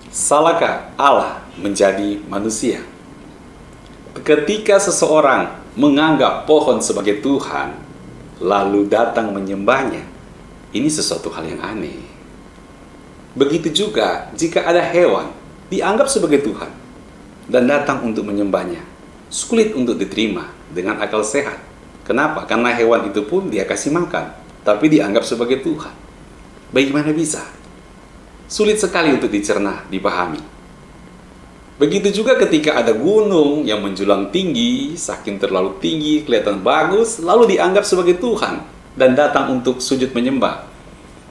Salahkah Allah menjadi manusia? Ketika seseorang menganggap pohon sebagai Tuhan, lalu datang menyembahnya, ini sesuatu hal yang aneh. Begitu juga jika ada hewan dianggap sebagai Tuhan dan datang untuk menyembahnya, sulit untuk diterima dengan akal sehat. Kenapa? Karena hewan itu pun dia kasih makan, tapi dianggap sebagai Tuhan. Bagaimana bisa? Sulit sekali untuk dicerna, dipahami. Begitu juga ketika ada gunung yang menjulang tinggi, saking terlalu tinggi, kelihatan bagus, lalu dianggap sebagai Tuhan dan datang untuk sujud menyembah.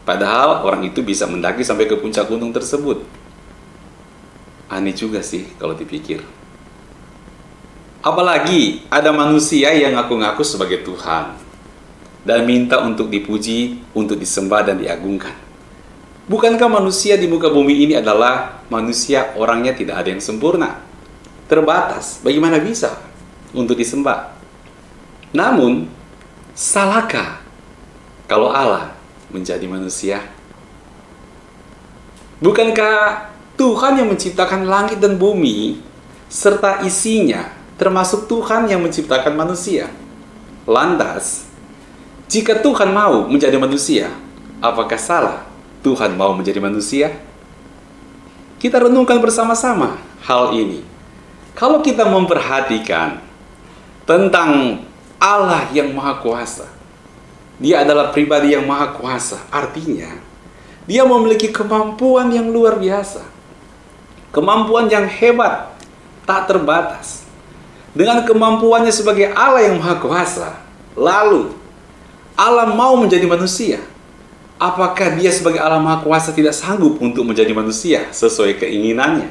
Padahal orang itu bisa mendaki sampai ke puncak gunung tersebut. Aneh juga sih kalau dipikir. Apalagi ada manusia yang ngaku-ngaku sebagai Tuhan dan minta untuk dipuji, untuk disembah dan diagungkan. Bukankah manusia di muka bumi ini adalah manusia orangnya tidak ada yang sempurna, terbatas, bagaimana bisa untuk disembah? Namun, salahkah kalau Allah menjadi manusia? Bukankah Tuhan yang menciptakan langit dan bumi serta isinya, termasuk Tuhan yang menciptakan manusia? Lantas, jika Tuhan mau menjadi manusia, apakah salah Tuhan mau menjadi manusia? Kita renungkan bersama-sama hal ini. Kalau kita memperhatikan tentang Allah yang Maha Kuasa, Dia adalah pribadi yang Maha Kuasa. Artinya, Dia memiliki kemampuan yang luar biasa. Kemampuan yang hebat, tak terbatas. Dengan kemampuannya sebagai Allah yang Maha Kuasa, lalu Allah mau menjadi manusia. Apakah Dia sebagai Allah Maha Kuasa tidak sanggup untuk menjadi manusia sesuai keinginannya?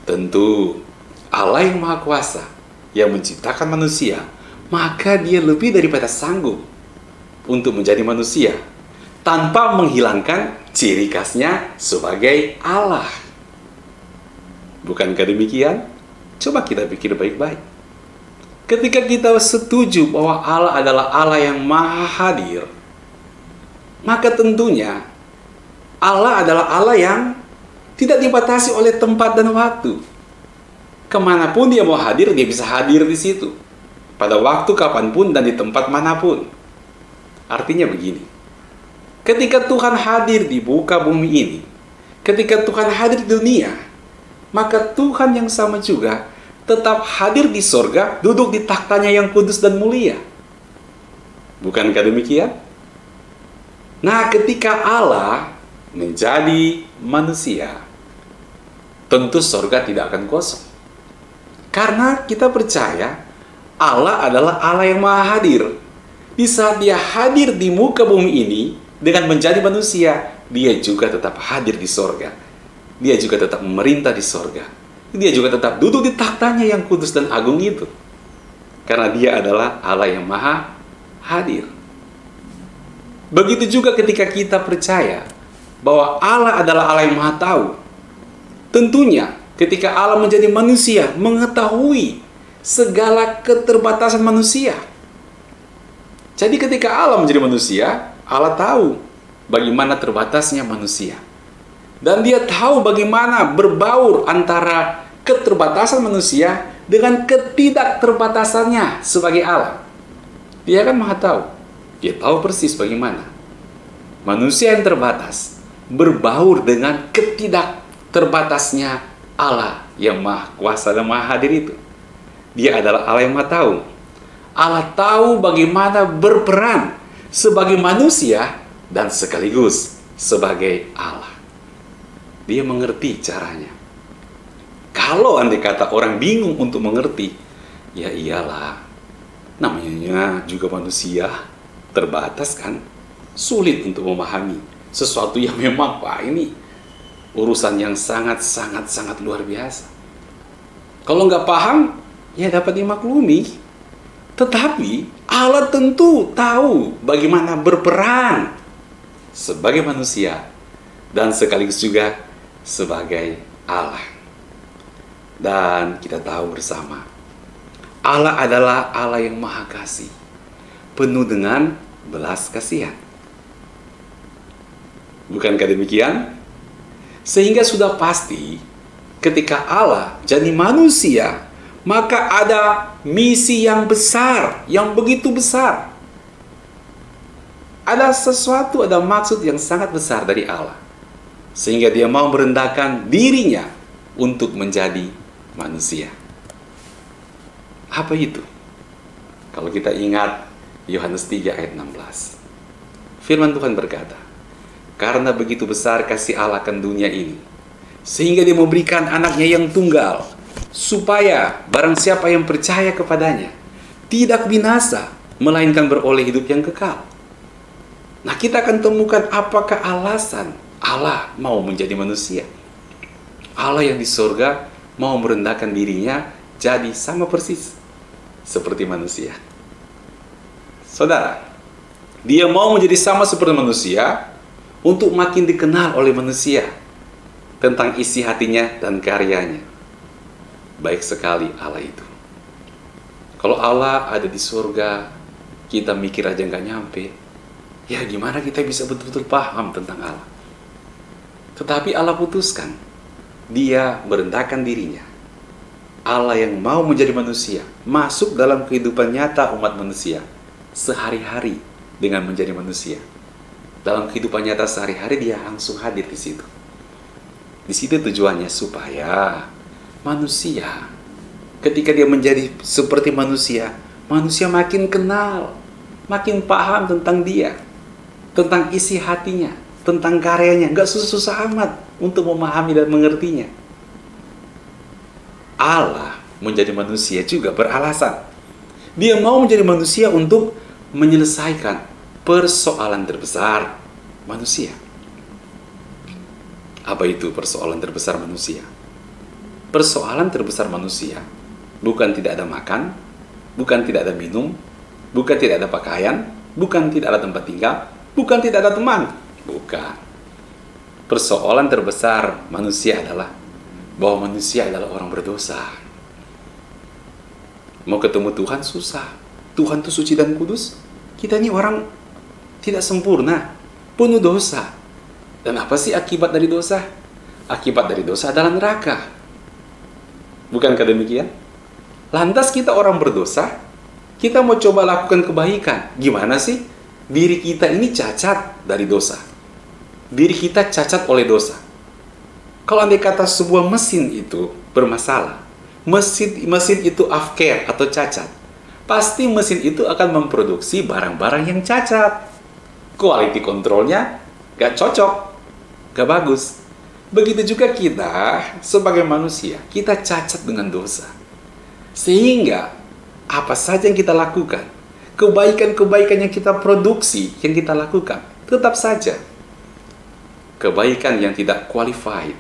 Tentu, Allah yang Maha Kuasa yang menciptakan manusia, maka Dia lebih daripada sanggup untuk menjadi manusia tanpa menghilangkan ciri khasnya sebagai Allah. Bukankah demikian? Coba kita pikir baik-baik. Ketika kita setuju bahwa Allah adalah Allah yang Maha Hadir, maka tentunya Allah adalah Allah yang tidak dibatasi oleh tempat dan waktu. Kemanapun Dia mau hadir, Dia bisa hadir di situ. Pada waktu kapanpun dan di tempat manapun. Artinya begini. Ketika Tuhan hadir di muka bumi ini, ketika Tuhan hadir di dunia, maka Tuhan yang sama juga tetap hadir di sorga, duduk di taktanya yang kudus dan mulia. Bukankah demikian? Nah, ketika Allah menjadi manusia, tentu sorga tidak akan kosong. Karena kita percaya Allah adalah Allah yang Maha Hadir. Di saat Dia hadir di muka bumi ini dengan menjadi manusia, Dia juga tetap hadir di sorga. Dia juga tetap memerintah di sorga. Dia juga tetap duduk di taktanya yang kudus dan agung itu. Karena Dia adalah Allah yang Maha Hadir. Begitu juga ketika kita percaya bahwa Allah adalah Allah yang Maha Tahu. Tentunya ketika Allah menjadi manusia, mengetahui segala keterbatasan manusia. Jadi ketika Allah menjadi manusia, Allah tahu bagaimana terbatasnya manusia. Dan Dia tahu bagaimana berbaur antara keterbatasan manusia dengan ketidakterbatasannya sebagai Allah. Dia kan Maha Tahu. Dia tahu persis bagaimana manusia yang terbatas berbaur dengan ketidakterbatasnya Allah yang Maha Kuasa dan Maha Hadir itu. Dia adalah Allah yang Maha Tahu. Allah tahu bagaimana berperan sebagai manusia dan sekaligus sebagai Allah. Dia mengerti caranya. Kalau andai kata orang bingung untuk mengerti, ya iyalah, namanya juga manusia, terbatas kan, sulit untuk memahami sesuatu yang memang ini urusan yang sangat luar biasa. Kalau nggak paham, ya dapat dimaklumi. Tetapi Allah tentu tahu bagaimana berperan sebagai manusia dan sekaligus juga sebagai Allah. Dan kita tahu bersama, Allah adalah Allah yang Maha Kasih, penuh dengan belas kasihan. Bukankah demikian? Sehingga sudah pasti ketika Allah jadi manusia, maka ada misi yang besar, yang begitu besar. Ada sesuatu, ada maksud yang sangat besar dari Allah. Sehingga dia mau merendahkan dirinya untuk menjadi manusia. Apa itu? Kalau kita ingat Yohanes 3 ayat 16. Firman Tuhan berkata, karena begitu besar kasih Allah akan dunia ini, sehingga dia memberikan anaknya yang tunggal, supaya barang siapa yang percaya kepadanya tidak binasa, melainkan beroleh hidup yang kekal. Nah, kita akan temukan apakah alasan Allah mau menjadi manusia. Allah yang di surga mau merendahkan dirinya jadi sama persis seperti manusia. Saudara, dia mau menjadi sama seperti manusia untuk makin dikenal oleh manusia tentang isi hatinya dan karyanya. Baik sekali Allah itu. Kalau Allah ada di surga, kita mikir aja nggak nyampe. Ya gimana kita bisa betul-betul paham tentang Allah? Tetapi Allah putuskan, dia merendahkan dirinya. Allah yang mau menjadi manusia, masuk dalam kehidupan nyata umat manusia, sehari-hari dengan menjadi manusia. Dalam kehidupan nyata sehari-hari dia langsung hadir di situ. Di situ tujuannya supaya manusia, ketika dia menjadi seperti manusia, manusia makin kenal, makin paham tentang dia, tentang isi hatinya, tentang karyanya. Nggak susah-susah amat untuk memahami dan mengertinya. Allah menjadi manusia juga beralasan. Dia mau menjadi manusia untuk menyelesaikan persoalan terbesar manusia. Apa itu persoalan terbesar manusia? Persoalan terbesar manusia bukan tidak ada makan, bukan tidak ada minum, bukan tidak ada pakaian, bukan tidak ada tempat tinggal, bukan tidak ada teman. Bukan. Persoalan terbesar manusia adalah bahwa manusia adalah orang berdosa. Mau ketemu Tuhan susah. Tuhan itu suci dan kudus. Kita ini orang tidak sempurna, penuh dosa. Dan apa sih akibat dari dosa? Akibat dari dosa adalah neraka. Bukankah demikian? Lantas kita orang berdosa, kita mau coba lakukan kebaikan. Gimana sih? Diri kita ini cacat dari dosa. Diri kita cacat oleh dosa. Kalau andai kata sebuah mesin itu bermasalah, mesin itu afker atau cacat, pasti mesin itu akan memproduksi barang-barang yang cacat. Quality controlnya gak cocok, gak bagus. Begitu juga kita sebagai manusia, kita cacat dengan dosa. Sehingga apa saja yang kita lakukan, kebaikan-kebaikan yang kita produksi, yang kita lakukan, tetap saja kebaikan yang tidak qualified,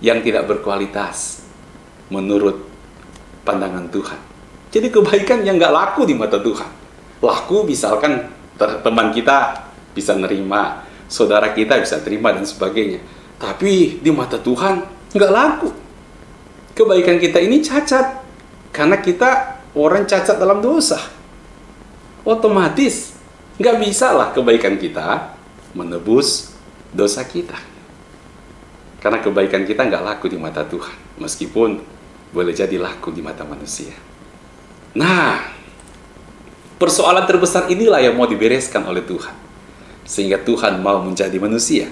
yang tidak berkualitas menurut pandangan Tuhan. Jadi kebaikan yang nggak laku di mata Tuhan. Laku misalkan teman kita bisa nerima, saudara kita bisa terima dan sebagainya. Tapi di mata Tuhan nggak laku. Kebaikan kita ini cacat karena kita orang cacat dalam dosa. Otomatis nggak bisa lah kebaikan kita menebus dosa kita. Karena kebaikan kita nggak laku di mata Tuhan, meskipun boleh jadi laku di mata manusia. Nah, persoalan terbesar inilah yang mau dibereskan oleh Tuhan. Sehingga Tuhan mau menjadi manusia.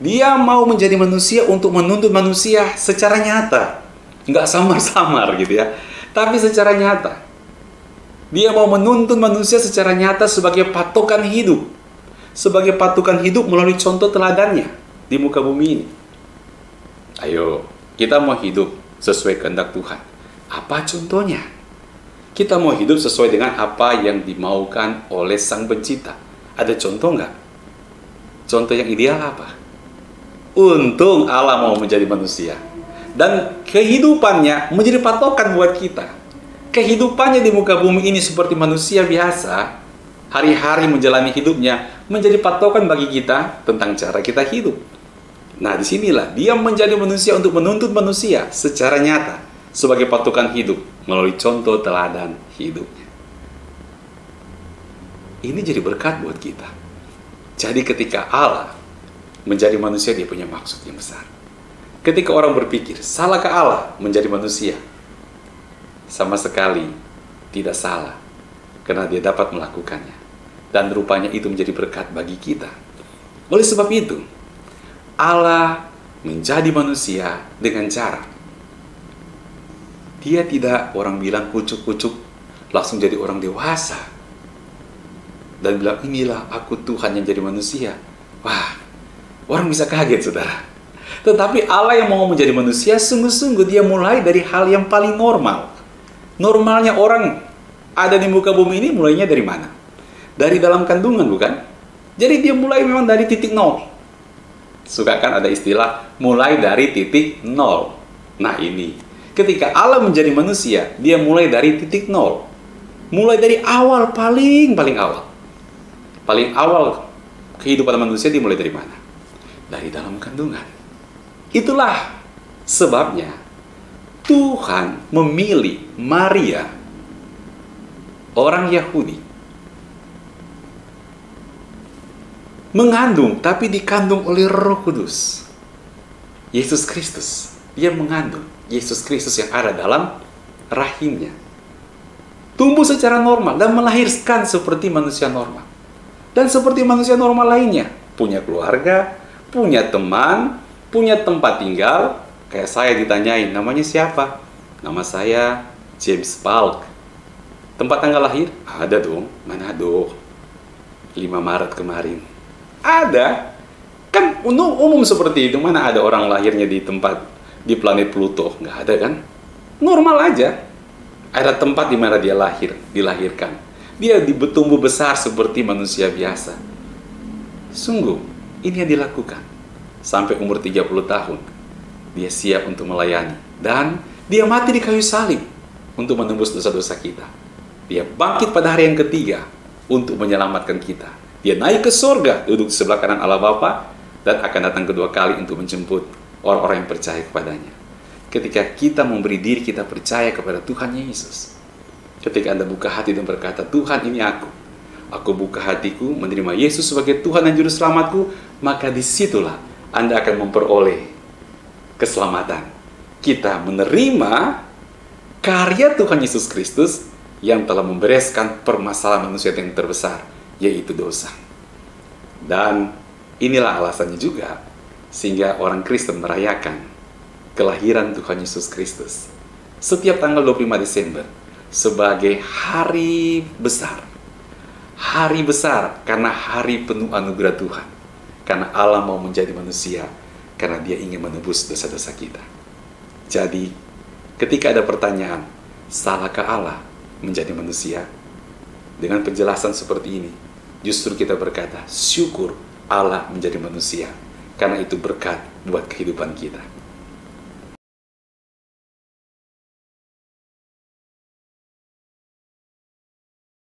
Dia mau menjadi manusia untuk menuntut manusia secara nyata. Nggak samar-samar gitu ya. Tapi secara nyata. Dia mau menuntut manusia secara nyata sebagai patokan hidup. Sebagai patokan hidup melalui contoh teladannya di muka bumi ini. Ayo, kita mau hidup sesuai kehendak Tuhan. Apa contohnya? Kita mau hidup sesuai dengan apa yang dimaukan oleh Sang Pencipta. Ada contoh nggak? Contoh yang ideal apa? Untung Allah mau menjadi manusia. Dan kehidupannya menjadi patokan buat kita. Kehidupannya di muka bumi ini seperti manusia biasa, hari-hari menjalani hidupnya menjadi patokan bagi kita tentang cara kita hidup. Nah, disinilah dia menjadi manusia untuk menuntut manusia secara nyata sebagai patokan hidup melalui contoh teladan hidupnya. Ini jadi berkat buat kita. Jadi ketika Allah menjadi manusia dia punya maksud yang besar. Ketika orang berpikir, salahkah Allah menjadi manusia? Sama sekali tidak salah, karena dia dapat melakukannya. Dan rupanya itu menjadi berkat bagi kita. Oleh sebab itu, Allah menjadi manusia dengan cara dia tidak, orang bilang kucuk-kucuk, langsung jadi orang dewasa. Dan bilang, inilah aku Tuhan yang jadi manusia. Wah, orang bisa kaget, saudara. Tetapi Allah yang mau menjadi manusia, sungguh-sungguh dia mulai dari hal yang paling normal. Normalnya orang ada di muka bumi ini mulainya dari mana? Dari dalam kandungan, bukan? Jadi dia mulai memang dari titik nol. Suka kan ada istilah, mulai dari titik nol. Nah ini, ketika Allah menjadi manusia, dia mulai dari titik nol. Mulai dari awal, paling awal. Paling awal kehidupan manusia dimulai dari mana? Dari dalam kandungan. Itulah sebabnya Tuhan memilih Maria, orang Yahudi, mengandung, tapi dikandung oleh Roh Kudus. Yesus Kristus, dia mengandung Yesus Kristus yang ada dalam rahimnya. Tumbuh secara normal dan melahirkan seperti manusia normal. Dan seperti manusia normal lainnya, punya keluarga, punya teman, punya tempat tinggal. Kayak saya ditanyain, namanya siapa? Nama saya James Falk. Tempat tanggal lahir? Ada dong, Manado. 5 Maret kemarin. Ada. Kan umum seperti itu. Mana ada orang lahirnya di tempat, di planet Pluto? Nggak ada kan? Normal aja. Ada tempat di mana dia dilahirkan. Dia tumbuh besar seperti manusia biasa. Sungguh, ini yang dilakukan. Sampai umur 30 tahun, dia siap untuk melayani. Dan dia mati di kayu salib untuk menembus dosa-dosa kita. Dia bangkit pada hari yang ketiga untuk menyelamatkan kita. Dia naik ke surga, duduk di sebelah kanan Allah Bapa, dan akan datang kedua kali untuk menjemput orang-orang yang percaya kepadanya. Ketika kita memberi diri, kita percaya kepada Tuhan Yesus. Ketika Anda buka hati dan berkata, Tuhan ini aku buka hatiku, menerima Yesus sebagai Tuhan dan Juru Selamatku, maka disitulah Anda akan memperoleh keselamatan. Kita menerima karya Tuhan Yesus Kristus yang telah membereskan permasalahan manusia yang terbesar, yaitu dosa. Dan inilah alasannya juga, sehingga orang Kristen merayakan kelahiran Tuhan Yesus Kristus setiap tanggal 25 Desember sebagai hari besar. Hari besar karena hari penuh anugerah Tuhan. Karena Allah mau menjadi manusia, karena dia ingin menebus dosa-dosa kita. Jadi, ketika ada pertanyaan, salahkah Allah menjadi manusia? Dengan penjelasan seperti ini, justru kita berkata, syukur Allah menjadi manusia, karena itu berkat buat kehidupan kita.